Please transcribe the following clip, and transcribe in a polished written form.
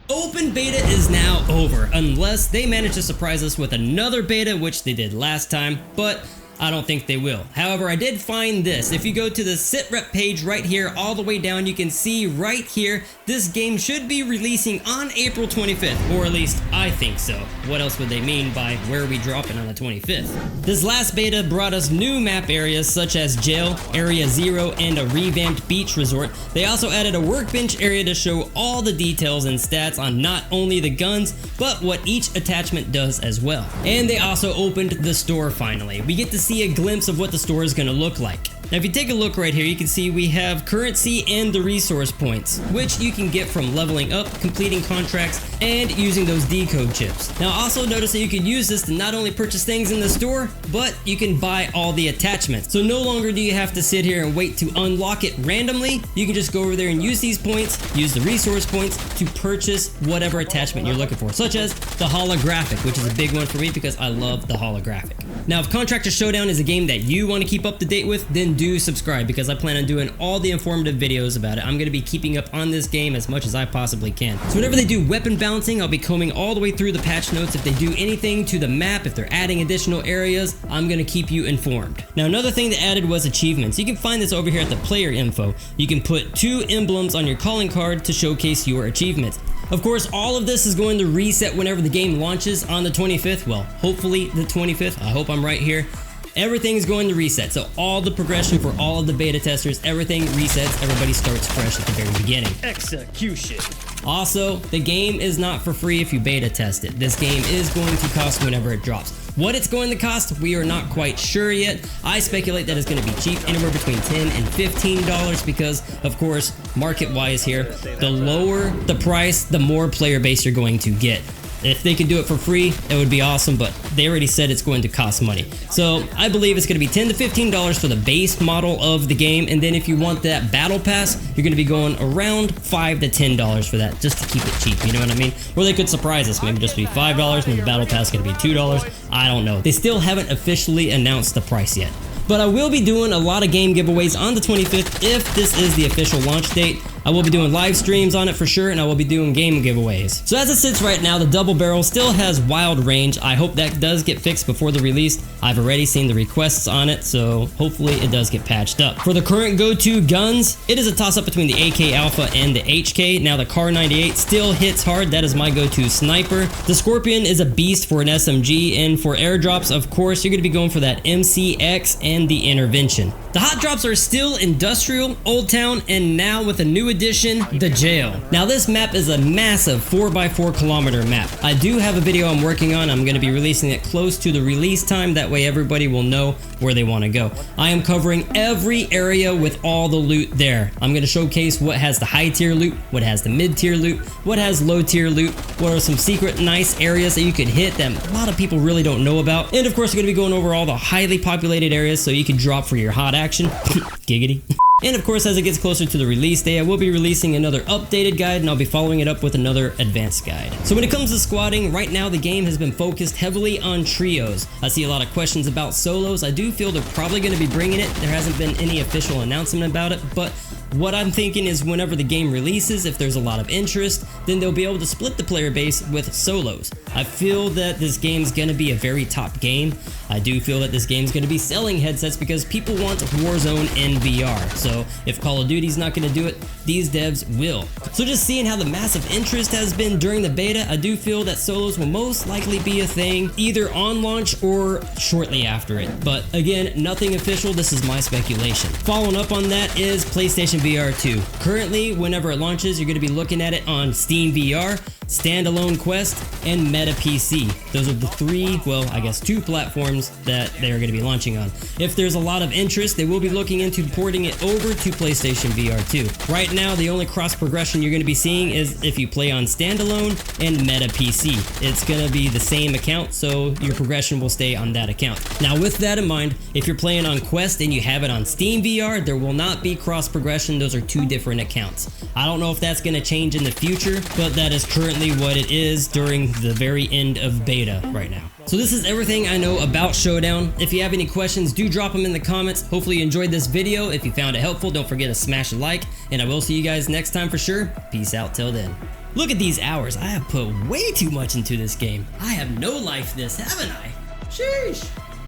Open beta is now over, unless they manage to surprise us with another beta, which they did last time, but I don't think they will. However, I did find this. If you go to the sitrep page right here, all the way down, you can see right here, this game should be releasing on April 25th, or at least I think so. What else would they mean by where are we dropping on the 25th? This last beta brought us new map areas such as Jail, Area 0, and a revamped beach resort. They also added a workbench area to show all the details and stats on not only the guns, but what each attachment does as well. And they also opened the store finally. We get to see a glimpse of what the store is going to look like. Now if you take a look right here, you can see we have currency and the resource points, which you can get from leveling up, completing contracts, and using those decode chips. Now also notice that you can use this to not only purchase things in the store, but you can buy all the attachments. So no longer do you have to sit here and wait to unlock it randomly. You can just go over there and use these points, use the resource points to purchase whatever attachment you're looking for, such as the holographic, which is a big one for me because I love the holographic. Now if Contractors Showdown is a game that you want to keep up to date with, then do subscribe because I plan on doing all the informative videos about it. I'm going to be keeping up on this game as much as I possibly can. So whenever they do weapon balancing, I'll be combing all the way through the patch notes. If they do anything to the map, if they're adding additional areas, I'm going to keep you informed. Now another thing they added was achievements. You can find this over here at the player info. You can put 2 emblems on your calling card to showcase your achievements. Of course, all of this is going to reset whenever the game launches on the 25th. Well, hopefully the 25th. I hope I'm right here. Everything's going to reset. So all the progression for all of the beta testers, everything resets. Everybody starts fresh at the very beginning. Execution. Also, the game is not for free if you beta test it. This game is going to cost whenever it drops. What it's going to cost, we are not quite sure yet. I speculate that it's going to be cheap, anywhere between $10 and $15 because, of course, market-wise here, the lower the price, the more player base you're going to get. If they could do it for free, it would be awesome, but they already said it's going to cost money. So I believe it's going to be $10 to $15 for the base model of the game, and then if you want that battle pass, you're going to be going around $5 to $10 for that, just to keep it cheap, you know what I mean? Or they could surprise us, maybe just be $5 and the battle pass is going to be $2. I don't know. They still haven't officially announced the price yet. But I will be doing a lot of game giveaways on the 25th if this is the official launch date. I will be doing live streams on it for sure, and I will be doing game giveaways. So as it sits right now, the double barrel still has wild range. I hope that does get fixed before the release. I've already seen the requests on it, so hopefully it does get patched up. For the current go-to guns, it is a toss-up between the AK Alpha and the HK. Now the Kar 98 still hits hard. That is my go-to sniper. The Scorpion is a beast for an SMG, and for airdrops, of course, you're going to be going for that MCX and the Intervention. The hot drops are still Industrial, Old Town, and now with a new addition, the Jail. Now this map is a massive 4x4 kilometer map. I do have a video I'm working on. I'm going to be releasing it close to the release time. That way everybody will know where they want to go. I am covering every area with all the loot there. I'm going to showcase what has the high tier loot, what has the mid tier loot, what has low tier loot, what are some secret nice areas that you could hit that a lot of people really don't know about. And of course, we're going to be going over all the highly populated areas so you can drop for your hot action. Giggity. And of course, as it gets closer to the release day, I will be releasing another updated guide, and I'll be following it up with another advanced guide. So when it comes to squatting, right now the game has been focused heavily on trios. I see a lot of questions about solos. I do feel they're probably going to be bringing it. There hasn't been any official announcement about it, but what I'm thinking is whenever the game releases, if there's a lot of interest, then they'll be able to split the player base with solos. I feel that this game's going to be a very top game. I do feel that this game's going to be selling headsets because people want Warzone in VR. So if Call of Duty's not going to do it, these devs will. So just seeing how the massive interest has been during the beta, I do feel that solos will most likely be a thing either on launch or shortly after it. But again, nothing official. This is my speculation. Following up on that is PlayStation VR 2. Currently, whenever it launches, you're going to be looking at it on Steam VR, Standalone Quest, and Meta PC. Those are the 3, well, I guess 2 platforms that they are going to be launching on. If there's a lot of interest, they will be looking into porting it over to PlayStation VR 2. Right now, the only cross progression you're going to be seeing is if you play on Standalone and Meta PC. It's going to be the same account, so your progression will stay on that account. Now, with that in mind, if you're playing on Quest and you have it on Steam VR, there will not be cross progression. Those are 2 different accounts. I don't know if that's going to change in the future, but that is currently what it is during the very end of beta right now. So this is everything I know about Showdown. If you have any questions, do drop them in the comments. Hopefully you enjoyed this video. If you found it helpful, don't forget to smash a like, and I will see you guys next time for sure. Peace out till then. Look at these hours. I have put way too much into this game. I have no life this, haven't I? Sheesh.